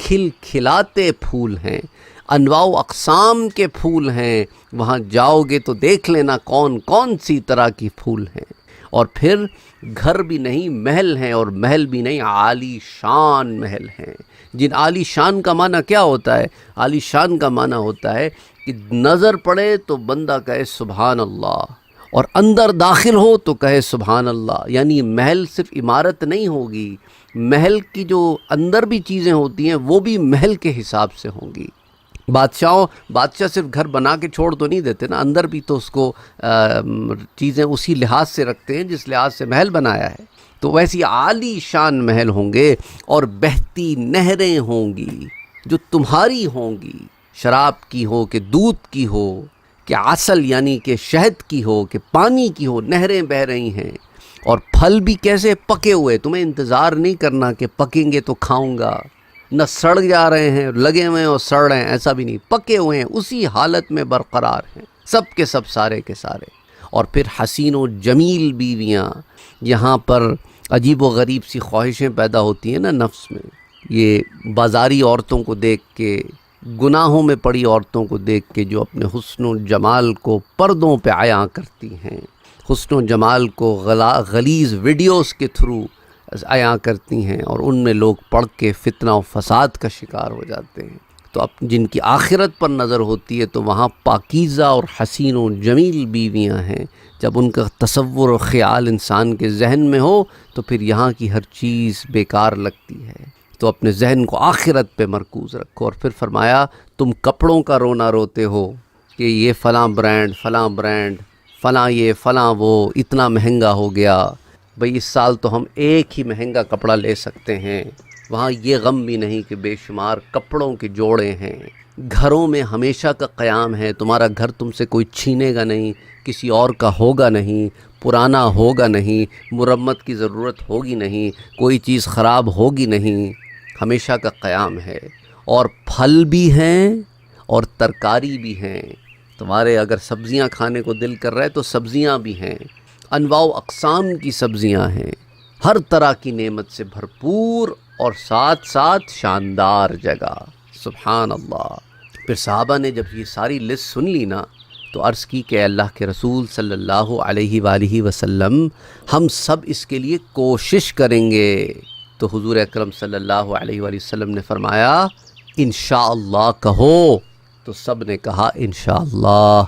کھل کھلاتے پھول ہیں، انواع و اقسام کے پھول ہیں، وہاں جاؤ گے تو دیکھ لینا کون کون سی طرح کی پھول ہیں۔ اور پھر گھر بھی نہیں محل ہیں، اور محل بھی نہیں عالی شان محل ہیں۔ جن عالی شان کا معنی کیا ہوتا ہے؟ عالی شان کا معنی ہوتا ہے کہ نظر پڑے تو بندہ کہے سبحان اللہ، اور اندر داخل ہو تو کہے سبحان اللہ۔ یعنی محل صرف عمارت نہیں ہوگی، محل کی جو اندر بھی چیزیں ہوتی ہیں وہ بھی محل کے حساب سے ہوں گی۔ بادشاہ صرف گھر بنا کے چھوڑ تو نہیں دیتے نا، اندر بھی تو اس کو چیزیں اسی لحاظ سے رکھتے ہیں جس لحاظ سے محل بنایا ہے۔ تو ویسی عالی شان محل ہوں گے، اور بہتی نہریں ہوں گی جو تمہاری ہوں گی، شراب کی ہو کہ دودھ کی ہو کہ عسل یعنی کہ شہد کی ہو کہ پانی کی ہو، نہریں بہہ رہی ہیں۔ اور پھل بھی کیسے؟ پکے ہوئے، تمہیں انتظار نہیں کرنا کہ پکیں گے تو کھاؤں گا، نہ سڑ جا رہے ہیں، لگے ہوئے ہیں اور سڑ رہے ہیں، ایسا بھی نہیں، پکے ہوئے ہیں، اسی حالت میں برقرار ہیں، سب کے سب، سارے کے سارے۔ اور پھر حسین و جمیل بیویاں، یہاں پر عجیب و غریب سی خواہشیں پیدا ہوتی ہیں نا نفس میں، یہ بازاری عورتوں کو دیکھ کے، گناہوں میں پڑی عورتوں کو دیکھ کے، جو اپنے حسن و جمال کو پردوں پہ عیاں کرتی ہیں، حسن و جمال کو غلیظ ویڈیوز کے تھرو عیاں کرتی ہیں، اور ان میں لوگ پڑھ کے فتنہ و فساد کا شکار ہو جاتے ہیں۔ تو جن کی آخرت پر نظر ہوتی ہے تو وہاں پاکیزہ اور حسین و جمیل بیویاں ہیں۔ جب ان کا تصور و خیال انسان کے ذہن میں ہو تو پھر یہاں کی ہر چیز بیکار لگتی ہے۔ تو اپنے ذہن کو آخرت پہ مرکوز رکھو۔ اور پھر فرمایا تم کپڑوں کا رونا روتے ہو کہ یہ فلاں برانڈ، فلاں یہ فلاں وہ اتنا مہنگا ہو گیا، بھئی اس سال تو ہم ایک ہی مہنگا کپڑا لے سکتے ہیں۔ وہاں یہ غم بھی نہیں کہ بے شمار کپڑوں کے جوڑے ہیں۔ گھروں میں ہمیشہ کا قیام ہے، تمہارا گھر تم سے کوئی چھینے گا نہیں، کسی اور کا ہوگا نہیں، پرانا ہوگا نہیں، مرمت کی ضرورت ہوگی نہیں، کوئی چیز خراب ہوگی نہیں، ہمیشہ کا قیام ہے۔ اور پھل بھی ہیں اور ترکاری بھی ہیں، تمہارے اگر سبزیاں کھانے کو دل کر رہا ہے تو سبزیاں بھی ہیں، انواع و اقسام کی سبزیاں ہیں، ہر طرح کی نعمت سے بھرپور، اور ساتھ ساتھ شاندار جگہ۔ سبحان اللہ۔ پھر صحابہ نے جب یہ ساری لسٹ سن لی نا تو عرض کی کہ اللہ کے رسول صلی اللہ علیہ وآلہ وسلم، ہم سب اس کے لیے کوشش کریں گے۔ تو حضور اکرم صلی اللہ علیہ وآلہ وسلم نے فرمایا انشاءاللہ کہو، تو سب نے کہا انشاءاللہ۔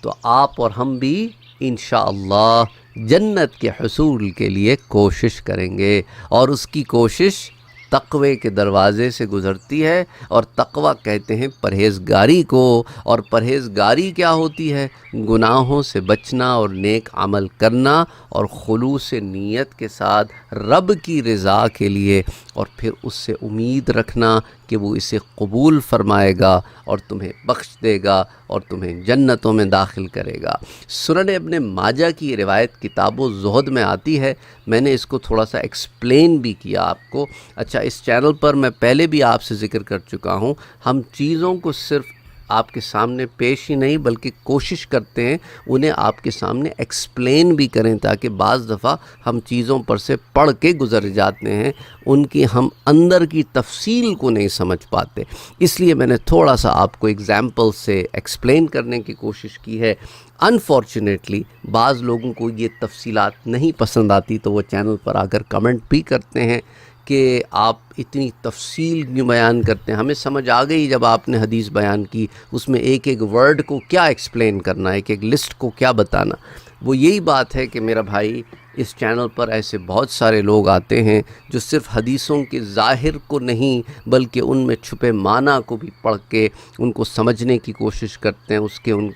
تو آپ اور ہم بھی انشاءاللہ جنت کے حصول کے لیے کوشش کریں گے، اور اس کی کوشش تقوی کے دروازے سے گزرتی ہے، اور تقوی کہتے ہیں پرہیزگاری کو، اور پرہیزگاری کیا ہوتی ہے؟ گناہوں سے بچنا اور نیک عمل کرنا، اور خلوص نیت کے ساتھ رب کی رضا کے لیے، اور پھر اس سے امید رکھنا کہ وہ اسے قبول فرمائے گا اور تمہیں بخش دے گا اور تمہیں جنتوں میں داخل کرے گا۔ سنن ابن ماجہ کی روایت کتاب الزہد میں آتی ہے، میں نے اس کو تھوڑا سا ایکسپلین بھی کیا آپ کو۔ اچھا، اس چینل پر میں پہلے بھی آپ سے ذکر کر چکا ہوں، ہم چیزوں کو صرف آپ کے سامنے پیش ہی نہیں بلکہ کوشش کرتے ہیں انہیں آپ کے سامنے ایکسپلین بھی کریں، تاکہ بعض دفعہ ہم چیزوں پر سے پڑھ کے گزر جاتے ہیں، ان کی ہم اندر کی تفصیل کو نہیں سمجھ پاتے، اس لیے میں نے تھوڑا سا آپ کو ایگزامپل سے ایکسپلین کرنے کی کوشش کی ہے۔ انفارچونیٹلی بعض لوگوں کو یہ تفصیلات نہیں پسند آتی، تو وہ چینل پر آ کر کمنٹ بھی کرتے ہیں کہ آپ اتنی تفصیل کیوں بیان کرتے ہیں، ہمیں سمجھ آ گئی جب آپ نے حدیث بیان کی، اس میں ایک ایک ورڈ کو کیا ایکسپلین کرنا، ایک ایک لسٹ کو کیا بتانا۔ وہ یہی بات ہے کہ میرا بھائی، اس چینل پر ایسے بہت سارے لوگ آتے ہیں جو صرف حدیثوں کے ظاہر کو نہیں بلکہ ان میں چھپے معنی کو بھی پڑھ کے ان کو سمجھنے کی کوشش کرتے ہیں،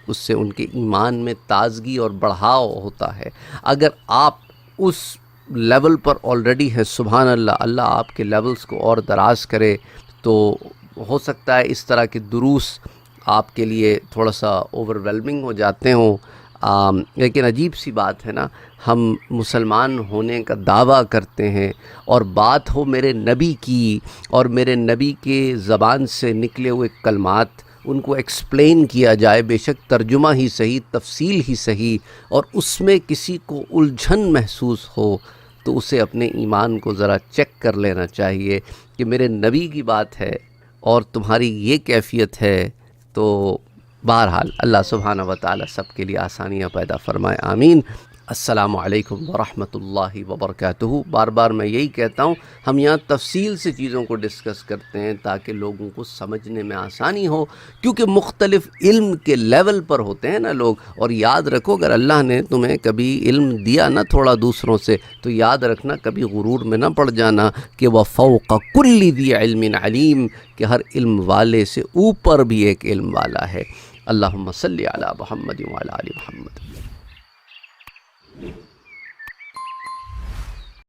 اس سے ان کے ایمان میں تازگی اور بڑھاؤ ہوتا ہے۔ اگر آپ اس لیول پر آلریڈی ہے، سبحان اللہ، اللہ آپ کے لیولز کو اور دراز کرے، تو ہو سکتا ہے اس طرح کے دروس آپ کے لیے تھوڑا سا اوور ویلمنگ ہو جاتے ہوں، لیکن عجیب سی بات ہے نا، ہم مسلمان ہونے کا دعویٰ کرتے ہیں، اور بات ہو میرے نبی کی اور میرے نبی کے زبان سے نکلے ہوئے کلمات، ان کو ایکسپلین کیا جائے، بے شک ترجمہ ہی صحیح، تفصیل ہی صحیح، اور اس میں کسی کو الجھن محسوس ہو تو اسے اپنے ایمان کو ذرا چیک کر لینا چاہیے کہ میرے نبی کی بات ہے اور تمہاری یہ کیفیت ہے تو بہرحال اللہ سبحانہ و تعالی سب کے لیے آسانیاں پیدا فرمائے، آمین۔ السلام علیکم ورحمۃ اللہ وبرکاتہ۔ بار بار میں یہی کہتا ہوں، ہم یہاں تفصیل سے چیزوں کو ڈسکس کرتے ہیں تاکہ لوگوں کو سمجھنے میں آسانی ہو، کیونکہ مختلف علم کے لیول پر ہوتے ہیں نا لوگ۔ اور یاد رکھو، اگر اللہ نے تمہیں کبھی علم دیا نا تھوڑا دوسروں سے، تو یاد رکھنا کبھی غرور میں نہ پڑ جانا کہ وہ فوق کل ذی علم علیم، کہ ہر علم والے سے اوپر بھی ایک علم والا ہے۔ اللہم صلی علی محمد وعلی آل محمد۔